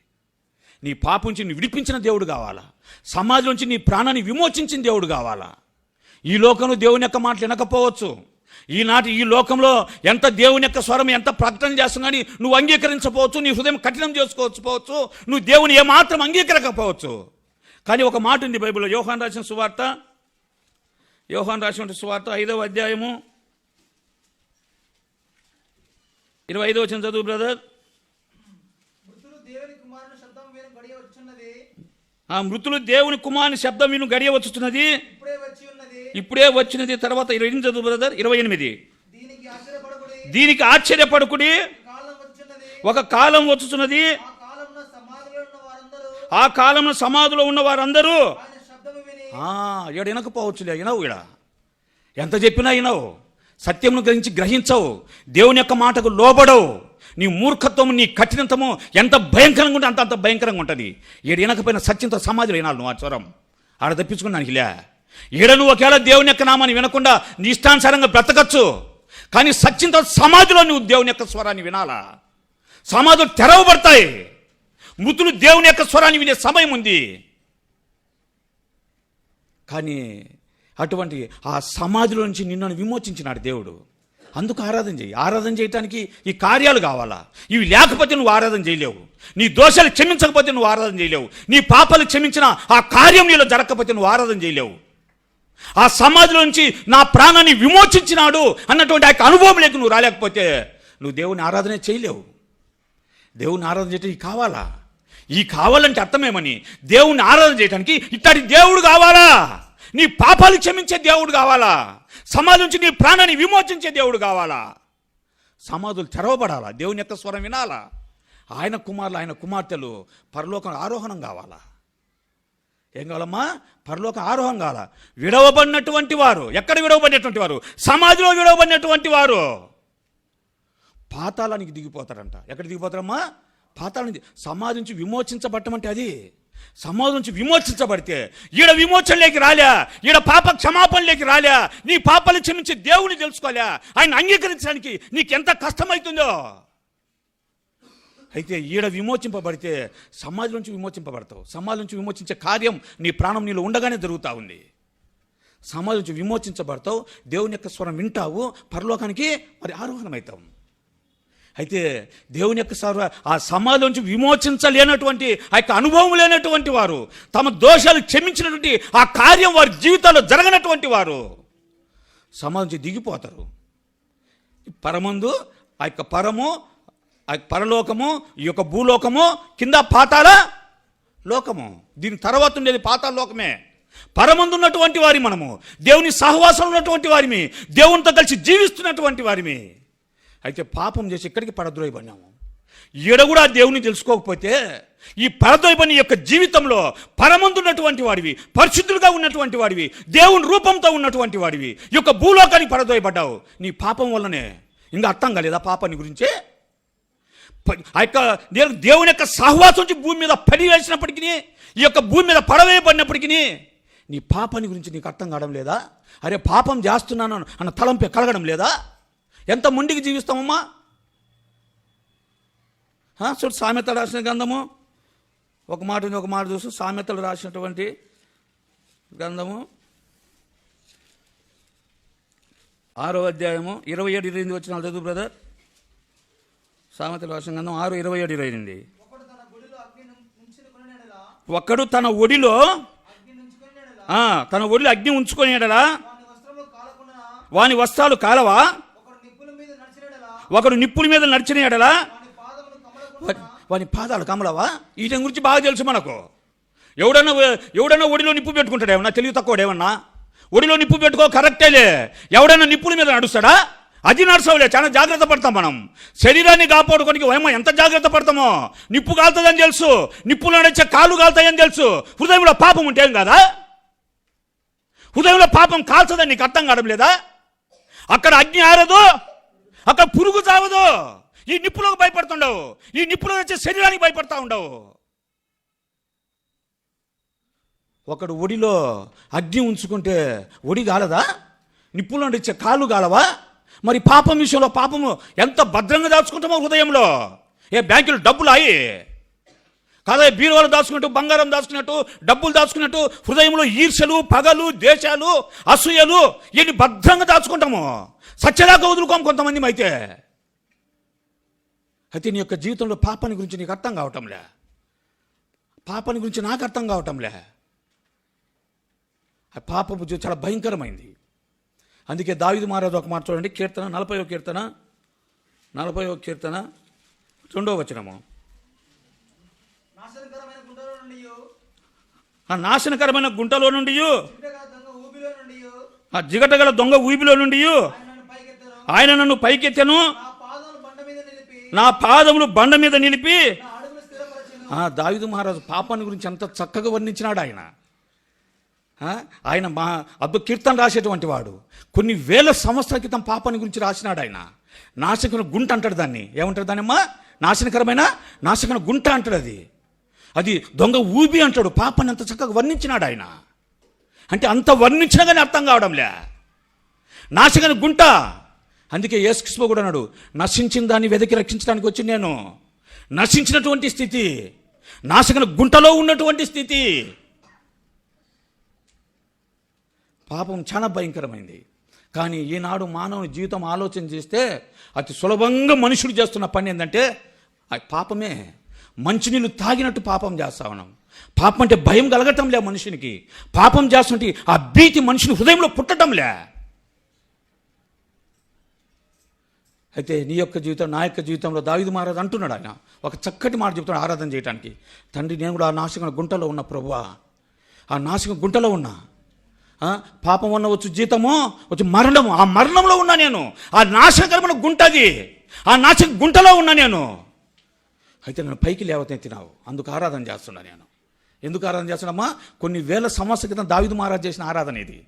నీ పాపం నుంచి నువ్వు విడిపించిన దేవుడు కావాలా, సమాజం నుంచి నీ ప్రాణాన్ని విమోచించిన దేవుడు కావాలా. ఈ లోకంలో దేవుని యొక్క మాటలు వినకపోవచ్చు. ఈనాటి ఈ లోకంలో ఎంత దేవుని యొక్క స్వరం ఎంత ప్రకటన చేస్తున్నా కానీ నువ్వు అంగీకరించకపోవచ్చు, నీ హృదయం కఠినం చేసుకోవచ్చు, నువ్వు దేవుని ఏమాత్రం అంగీకరించకపోవచ్చు. కానీ ఒక మాట ఉంది బైబిల్లో, యోహాను రాసిన సువార్త 5వ అధ్యాయము 25వ వచనం చదువు బ్రదర్. మృతులు దేవుని కుమారుని శబ్దం విను గడియ వచ్చుతున్నది, ఇప్పుడే వచ్చినది. తర్వాత 28 చదువు బ్రదర్. 28 దీనికి ఆశ్చర్యపడకుడి, ఒక కాలం వచ్చుతున్నది, ఆ కాలంలో సమాధిలో ఉన్న వారందరూ ఈడ వినకపోవచ్చులే, వినవు. ఈడ ఎంత చెప్పినా వినవు. సత్యమును గ్రహించి గ్రహించవు, దేవుని యొక్క మాటకు లోబడవు. నీ మూర్ఖత్వము, నీ కఠినత్వము ఎంత భయంకరంగా ఉంటే అంత భయంకరంగా ఉంటుంది. ఈడు వినకపోయిన సత్యంతో సమాధిలో వినాలి నువ్వు ఆ స్వరం. ఆడ తప్పించుకున్నాను ఇలా. ఈడ నువ్వు ఒకవేళ దేవుని యొక్క నామాన్ని వినకుండా నీ ఇష్టానుసారంగా బ్రతకచ్చు, కానీ సత్యంతో సమాధిలో నువ్వు దేవుని యొక్క స్వరాన్ని వినాలా. సమాధులు తెరవబడతాయి. మృతులు దేవుని యొక్క స్వరాన్ని వినే సమయం ఉంది. కానీ అటువంటి ఆ సమాధిలో నుంచి నిన్ను విమోచించినాడు దేవుడు. అందుకు ఆరాధన చేయి. ఆరాధన చేయటానికి ఈ కార్యాలు కావాలా. ఇవి లేకపోతే నువ్వు ఆరాధన చేయలేవు. నీ దోషాలు క్షమించకపోతే నువ్వు ఆరాధన చేయలేవు. నీ పాపాలు క్షమించిన ఆ కార్యం నీలో జరగకపోతే నువ్వు ఆరాధన చేయలేవు. ఆ సమాధిలో నుంచి నా ప్రాణాన్ని విమోచించినాడు అన్నటువంటి ఆ అనుభవం లేక నువ్వు రాలేకపోతే నువ్వు దేవుని ఆరాధన చేయలేవు. దేవుని ఆరాధన చేయటం ఈ కావాలా. ఈ కావాలంటే అర్థమేమని, దేవుని ఆరాధన చేయడానికి ఇట్లాంటి దేవుడు కావాలా. నీ పాపాలు క్షమించే దేవుడు కావాలా. సమాధి నుంచి నీ ప్రాణాన్ని విమోచించే దేవుడు కావాలా. సమాధులు తెరవబడాలా. దేవుని యొక్క స్వరం వినాలా. ఆయన కుమారులు, ఆయన కుమార్తెలు పరలోకం ఆరోహణం కావాలా. ఏం కావాలమ్మా? పరలోకం ఆరోహణం కావాలా. విడవబడినటువంటి వారు, ఎక్కడ విడవబడినటువంటి వారు? సమాధిలో విడవబడినటువంటి వారు పాతాళానికి దిగిపోతారంట. ఎక్కడ దిగిపోతారమ్మా? పాతాళానికి. సమాధి నుంచి విమోచించబడటం అంటే అది. సమాధి నుంచి విమోచించబడితే ఈడ విమోచనలోకి రాలే, ఈడ పాప క్షమాపణలోకి రాలే, నీ పాపాలు క్షమించి దేవుని తెలుసుకోలే, ఆయన అంగీకరించడానికి నీకెంత కష్టమవుతుందో. అయితే ఈడ విమోచింపబడితే సమాధి నుంచి విమోచింపబడతావు. సమాధి నుంచి విమోచించే కార్యం నీ ప్రాణం నీలో ఉండగానే జరుగుతూ ఉంది. సమాధి నుంచి విమోచించబడతావు, దేవుని యొక్క స్వరం వింటావు, పరలోకానికి మరి ఆరోహణమవుతావు. అయితే దేవుని యొక్క ఆ సమాధి నుంచి విమోచించలేనటువంటి ఆ యొక్క అనుభవం లేనటువంటి వారు, తమ దోషాలు క్షమించినటువంటి ఆ కార్యం వారి జీవితాల్లో జరగనటువంటి వారు సమాధి నుంచి దిగిపోతారు. పరమందు ఆ యొక్క పరము, ఆ పరలోకము, ఈ యొక్క భూలోకము, కింద పాతాళ లోకము. దీని తర్వాత ఉండేది పాతాళ లోకమే. పరమందు ఉన్నటువంటి వారి మనము, దేవుని సహవాసంలో ఉన్నటువంటి వారిమి, దేవునితో కలిసి జీవిస్తున్నటువంటి వారిమి. అయితే పాపం చేసి ఇక్కడికి పడద్రోయబడినాము. ఈడ కూడా దేవుని తెలుసుకోకపోతే ఈ పరద్రోయబడిన యొక్క జీవితంలో పరమందున్నటువంటి వాడివి, పరిశుద్ధులుగా ఉన్నటువంటి వాడివి, దేవుని రూపంతో ఉన్నటువంటి వాడివి, ఈ యొక్క భూలోకానికి పడద్రోయబడ్డావు నీ పాపం వల్లనే. ఇంకా అర్థం కాలేదా పాపాన్ని గురించి? ఆ యొక్క దేవుని యొక్క సహవాసం నుంచి భూమి మీద పడి వేసినప్పటికీ, ఈ యొక్క భూమి మీద పడవేయబడినప్పటికీ నీ పాపాన్ని గురించి నీకు అర్థం కావడం లేదా? అరే పాపం చేస్తున్నాను అన్న తలంపే కలగడం లేదా? ఎంత మొండికి జీవిస్తామమ్మా. చూడు సామెతలు రాసిన గ్రంథము, ఒక మాట చూసు. సామెతలు రాసినటువంటి గ్రంథము 6వ అధ్యాయము 27-28 వచ్చిన చదువు బ్రదర్. సామెతలు రాసిన గ్రంథం 6:27-28. ఒకడు తన ఒడిలో అగ్ని ఉంచుకొనేడలా వాని వస్త్రాలు కాలవా? ఒకడు నిప్పుల మీద నడిచిన ఎడలా వాని పాదాలు కమలవా? వీటి గురించి బాగా తెలుసు మనకు. ఎవడన్నా ఒడిలో నిప్పు పెట్టుకుంటాడేమన్నా? తెలివి తక్కువడేమన్నా? ఒడిలో నిప్పు పెట్టుకో కరెక్టేలే. ఎవడన్నా నిప్పుల మీద నడుస్తాడా? అది నడుచవులే. చాలా జాగ్రత్త పడతాం మనం. శరీరాన్ని కాపాడుకోనికి ఏమో ఎంత జాగ్రత్త పడతామో. నిప్పు కాలుతుందని తెలుసు, నిప్పులో నడిచే కాళ్ళు కాలుతాయని తెలుసు. హృదయంలో పాపం ఉంటే ఏం కాదా? హృదయంలో పాపం కాల్చదని నీకు అర్థం కావడం లేదా? అక్కడ అగ్ని ఆరదు, అక్కడ పురుగు చావదు. ఈ నిప్పులకు భయపడుతుండవు, ఈ నిప్పులో వచ్చే శరీరానికి భయపడతా ఉండవు. ఒకడు ఒడిలో అగ్ని ఉంచుకుంటే ఒడి కాలదా? నిప్పులో ఇచ్చే కాళ్ళు కాలవా? మరి పాపం విషయంలో పాపము ఎంత భద్రంగా దాచుకుంటామో హృదయంలో. ఏ బ్యాంకులు డబ్బులు అయ్యి కాదా, బీరువాలు దాచుకున్నట్టు, బంగారం దాచుకున్నట్టు, డబ్బులు దాచుకున్నట్టు హృదయంలో ఈర్షలు, పగలు, ద్వేషాలు, అసూయలు ఇవన్నీ భద్రంగా దాచుకుంటాము. సత్యదాకా వదులుకోము కొంతమంది. అయితే నీ యొక్క జీవితంలో పాపాన్ని గురించి నీకు అర్థం కావటంలే, పాపాన్ని గురించి నాకు అర్థం కావటంలే. ఆ పాపపు చాలా భయంకరమైంది. అందుకే దావీదు మహారాజు ఒక మాట చూడండి, కీర్తన 40వ కీర్తన 2వ వచనము. ఆ నాశనకరమైన గుంటలో నుండి, ఆ జిగటగల దొంగ ఊబిలో నుండి ఆయన నన్ను పైకెత్తెను, నా పాదములు బండ మీద నిలిపి. దావీదు మహారాజు పాపాన్ని గురించి ఎంత చక్కగా వర్ణించినాడు ఆయన. ఆయన మా అద్భుత కీర్తన రాసేటువంటి వాడు. కొన్ని వేల సంవత్సరాల క్రితం పాపాన్ని గురించి రాసినాడు ఆయన. నాశకమైన గుంట అంటాడు దాన్ని. ఏమంటాడు దాన్నమ్మా? నాశనకరమైన నాశకమైన గుంట అంటాడు. అది దొంగ ఊబి అంటాడు. పాపాన్ని అంత చక్కగా వర్ణించినాడు ఆయన. అంటే అంత వర్ణించినా కానీ అర్థం కావడంలే. నాశకమైన గుంట. అందుకే యేసుక్రీస్తు కూడా అన్నాడు, నశించిన దాన్ని వెతికి రక్షించడానికి వచ్చి నేను. నశించినటువంటి స్థితి, నాశకమైన గుంటలో ఉన్నటువంటి స్థితి. పాపం చాలా భయంకరమైంది. కానీ ఈనాడు మానవుని జీవితం ఆలోచన చేస్తే అతి సులభంగా మనుషుడు చేస్తున్న పని ఏంటంటే పాపమే. మంచినీళ్ళు తాగినట్టు పాపం చేస్తా ఉన్నాం. పాపం అంటే భయం కలగటంలే మనుషునికి. పాపం చేస్తుంటే ఆ భీతి మనుషుని హృదయంలో పుట్టడంలే. అయితే నీ యొక్క జీవితం, నా యొక్క జీవితంలో దావీదు మహారాజు అంటున్నాడు. ఆయన ఒక చక్కటి మాట చెప్తున్నాడు ఆరాధన చేయడానికి. తండ్రి, నేను కూడా ఆ నాశకమైన గుంటలో ఉన్న ప్రభువా, ఆ నాశకమైన గుంటలో ఉన్నా. పాపం వల్ల వచ్చు జీతము, వచ్చి మరణము. ఆ మరణంలో ఉన్నా నేను. ఆ నాశనకరమైన గుంటది. ఆ నాశక గుంటలో ఉన్నా నేను. అయితే నన్ను పైకి లేవనెత్తినావు. అందుకు ఆరాధన చేస్తున్నా నేను. ఎందుకు ఆరాధన చేస్తున్నామా? కొన్ని వేల సంవత్సరాల క్రితం దావీదు మహారాజు చేసిన ఆరాధన ఇది.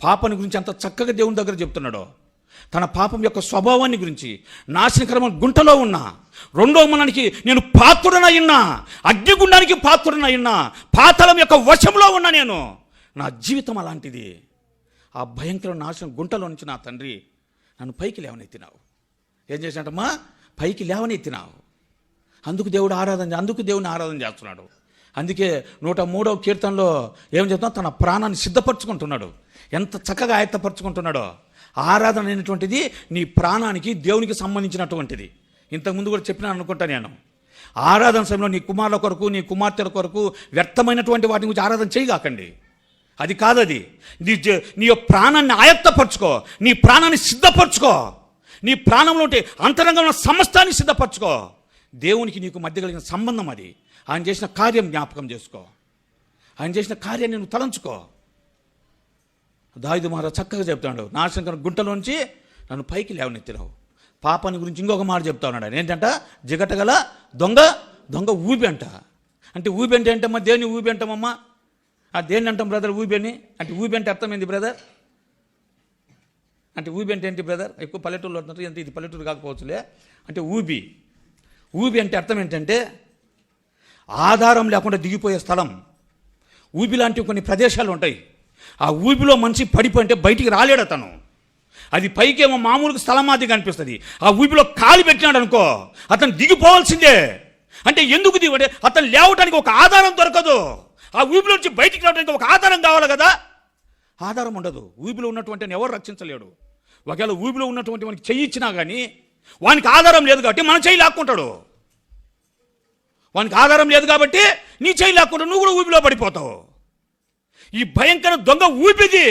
పాపాన్ని గురించి అంత చక్కగా దేవుని దగ్గర చెప్తున్నాడు. తన పాపం యొక్క స్వభావాన్ని గురించి. నాశనకరమైన గుంటలో ఉన్నా. రెండో మరణానికి నేను పాత్రుడనయ్యున్నా. అగ్నిగుండానికి పాత్రుడనయ్యున్నా. పాతాళం యొక్క వశంలో ఉన్నా నేను. నా జీవితం అలాంటిది. ఆ భయంకర నాశనం గుంటలో నుంచి నా తండ్రి నన్ను పైకి లేవనెత్తినావు. ఏం చేసినట్టమ్మా? పైకి లేవనెత్తినావు. అందుకు దేవుడు దేవుని ఆరాధన చేస్తున్నాడు. అందుకే 103వ కీర్తనలో ఏం చెప్తున్నా? తన ప్రాణాన్ని సిద్ధపరచుకుంటున్నాడు. ఎంత చక్కగా ఆయత్తపరచుకుంటున్నాడో. ఆరాధన అనేటువంటిది నీ ప్రాణానికి, దేవునికి సంబంధించినటువంటిది. ఇంతకుముందు కూడా చెప్పినాను అనుకుంటా నేను. ఆరాధన సమయంలో నీ కుమారుల కొరకు, నీ కుమార్తెల కొరకు వ్యర్థమైనటువంటి వాటి గురించి ఆరాధన చేయగాకండి. అది కాదది. నీ ప్రాణాన్ని ఆయత్తపరచుకో. నీ ప్రాణాన్ని సిద్ధపరచుకో. నీ ప్రాణంలో ఉంటే అంతరంగంలో సమస్తాన్ని సిద్ధపరచుకో. దేవునికి నీకు మధ్య కలిగిన సంబంధం అది. ఆయన చేసిన కార్యం జ్ఞాపకం చేసుకో. ఆయన చేసిన కార్యాన్ని నువ్వు తలంచుకో. దావీదు మహారాజు చక్కగా చెప్తున్నాడు, నాశనకర గుంటలోంచి నన్ను పైకి లేవనెత్తినావు. పాపాన్ని గురించి ఇంకొక మాట చెప్తా ఉన్నాడు ఆయన. ఏంటంట? జిగటగల దొంగ ఊబి అంట. అంటే ఊబి అంటే ఏంటమ్మా? దేన్ని ఊబి అంటామమ్మా? దేన్ని అంటాం బ్రదర్ ఊబి అని? అంటే ఊబి అంటే అర్థం ఏంది బ్రదర్? అంటే ఊబి అంటే ఏంటి బ్రదర్? ఎక్కువ పల్లెటూరులో ఉంటున్నారు. ఎంత ఇది పల్లెటూరు కాకపోవచ్చులే. అంటే ఊబి అంటే అర్థం ఏంటంటే ఆధారం లేకుండా దిగిపోయే స్థలం. ఊబి లాంటి కొన్ని ప్రదేశాలు ఉంటాయి. ఆ ఊబిలో మనిషి పడిపోయింటే బయటికి రాలేడు అతను. అది పైకేమో మామూలుగా స్థలం మాదిరిగా అనిపిస్తుంది. ఆ ఊబిలో కాలు పెట్టినాడు అనుకో, అతను దిగిపోవాల్సిందే. అంటే ఎందుకు దిగంటే అతను లేవటానికి ఒక ఆధారం దొరకదు. ఆ ఊబిలో నుంచి బయటికి రావడానికి ఒక ఆధారం కావాలి కదా. ఆధారం ఉండదు. ఊబిలో ఉన్నటువంటి ఎవరు రక్షించలేడు. ఒకవేళ ఊబిలో ఉన్నటువంటి వానికి చెయ్యి ఇచ్చినా కానీ వానికి ఆధారం లేదు కాబట్టి మన చెయ్యి లాక్కుంటాడు. వానికి ఆధారం లేదు కాబట్టి నీ చెయ్యి లాక్కుంటాడు, నువ్వు కూడా ఊబిలో పడిపోతావు. ఈ భయంకర దొంగ ఊపిది.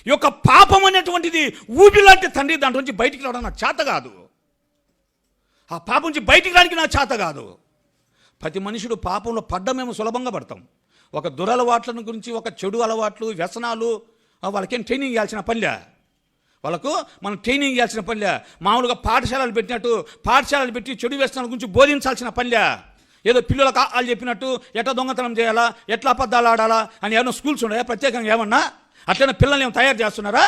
ఈ యొక్క పాపం అనేటువంటిది ఊబి లాంటి తండ్రి. దాంట్లో నుంచి బయటికి రావడం నాకు చేత కాదు. ఆ పాపం నుంచి బయటికి రావడానికి నాకు చేత కాదు. ప్రతి మనుషుడు పాపంలో పడ్డమేమో సులభంగా పడతాం. ఒక దురలవాట్లను గురించి, ఒక చెడు అలవాట్లు, వ్యసనాలు, వాళ్ళకేం ట్రైనింగ్ ఇవ్వాల్సిన పనిలే. వాళ్ళకు మనం ట్రైనింగ్ ఇవ్వాల్సిన పనిలే. మామూలుగా పాఠశాలలు పెట్టినట్టు పాఠశాలలు పెట్టి చెడు వ్యసనాల గురించి బోధించాల్సిన పనిలే. ఏదో పిల్లలకు వాళ్ళు చెప్పినట్టు ఎట్లా దొంగతనం చేయాలా, ఎట్లా అబద్ధాలు ఆడాలా అని ఏమన్నా స్కూల్స్ ఉన్నాయా ప్రత్యేకంగా? ఏమన్నా అట్లనే పిల్లల్ని ఏమైనా తయారు చేస్తున్నారా?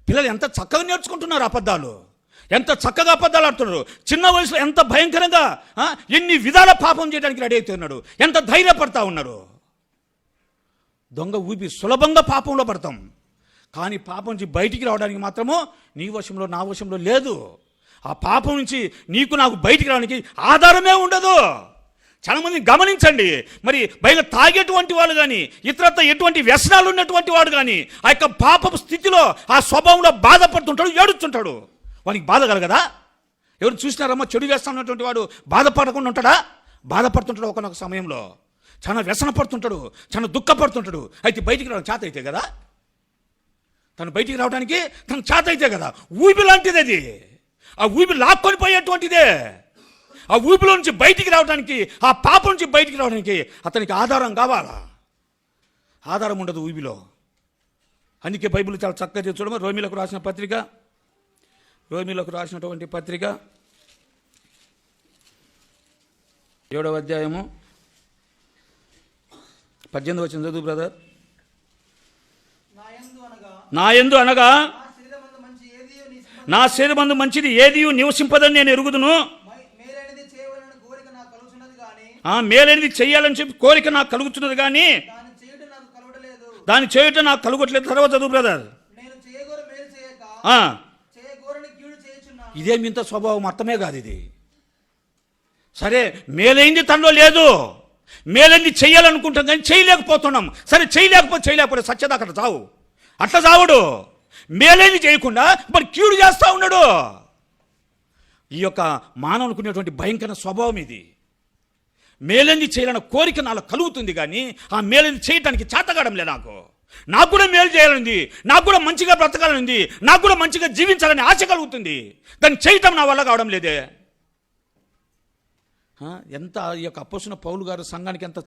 పిల్లలు ఎంత చక్కగా నేర్చుకుంటున్నారు అబద్ధాలు. ఎంత చక్కగా అబద్ధాలు ఆడుతున్నారు. చిన్న వయసులో ఎంత భయంకరంగా ఎన్ని విధాల పాపం చేయడానికి రెడీ అవుతున్నాడు. ఎంత ధైర్యపడతా ఉన్నారు. దొంగ ఊపి సులభంగా పాపంలో పడతాం. కానీ పాపం నుంచి బయటికి రావడానికి మాత్రము నీ వశంలో, నా వశంలో లేదు. ఆ పాపం నుంచి నీకు నాకు బయటికి రావడానికి ఆధారమే ఉండదు. చాలామందిని గమనించండి. మరి బయట తాగేటువంటి వాళ్ళు కానీ, ఇతరత్ర ఎటువంటి వ్యసనాలు ఉన్నటువంటి వాడు కానీ ఆ యొక్క పాపపు స్థితిలో, ఆ స్వభావంలో బాధపడుతుంటాడు, ఏడుస్తుంటాడు. వానికి బాధ కలగదా? ఎవరు చూసినారమ్మా? చెడు వ్యసనటువంటి వాడు బాధపడకుండా ఉంటాడా? బాధపడుతుంటాడు. ఒకనొక సమయంలో చాలా వ్యసన పడుతుంటాడు, చాలా దుఃఖపడుతుంటాడు. అయితే బయటికి రావడం చేత అయితే కదా. తను బయటికి రావడానికి తను చేత అయితే కదా. ఊబి లాంటిది అది. ఆ ఊబి లాక్కొని పోయేటువంటిదే. ఆ ఊబిలో నుంచి బయటికి రావడానికి, ఆ పాపం నుంచి బయటికి రావడానికి అతనికి ఆధారం కావాలా? ఆధారం ఉండదు ఊబిలో. అందుకే బైబిల్ చాలా చక్కగా చూడమని రోమీలకు రాసినటువంటి పత్రిక 7వ అధ్యాయము 18వ వచనం చదువు బ్రదర్. నా యందు అనగా
నా శరీరమందు మంచి ఏదియో నీ
నా శరీరమందు మంచిది ఏది నివసింపదని నేను ఎరుగుదును.
మేలైనది చేయవలన కోరిక నాకు కలుగుతున్నది గాని
మేలైనది చెయ్యాలని చెప్పి కోరిక నాకు కలుగుతున్నది కానీ
దాన్ని చేయడం నాకు కలవడలేదు.
దాన్ని చేయటం నాకు కలుగట్లేదు. తర్వాత చదువు బ్రదర్.
నేను చేయగోర మేలు చేయక
ఆ,
చేయగోరని కీడు చేయుచున్నాను.
ఇదేమి ఇంత స్వభావం అర్థమే కాదు ఇది. సరే మేలైంది తనలో లేదు, మేలైంది చెయ్యాలనుకుంటాం కానీ చేయలేకపోతున్నాం. సరే చేయలేకపోతే సత్యత అక్కడ చావు, అట్లా చావుడు. మేలైంది చేయకుండా మరి కీడు చేస్తా ఉన్నాడు. ఈ యొక్క మానవునుకునేటువంటి భయంకర స్వభావం ఇది. మేలైంది చేయాలన్న కోరిక నాలో కలుగుతుంది కానీ ఆ మేలైంది చేయటానికి చేతగాడం లే. నాకు కూడా మేలు చేయాలని, నాకు కూడా మంచిగా బ్రతకాలని, నాకు కూడా మంచిగా జీవించాలని ఆశ కలుగుతుంది. దాన్ని చేయటం నా వల్ల కావడం లేదే. ఎంత ఈ యొక్క అపోస్తలుడైన పౌలు గారు సంఘానికి ఎంత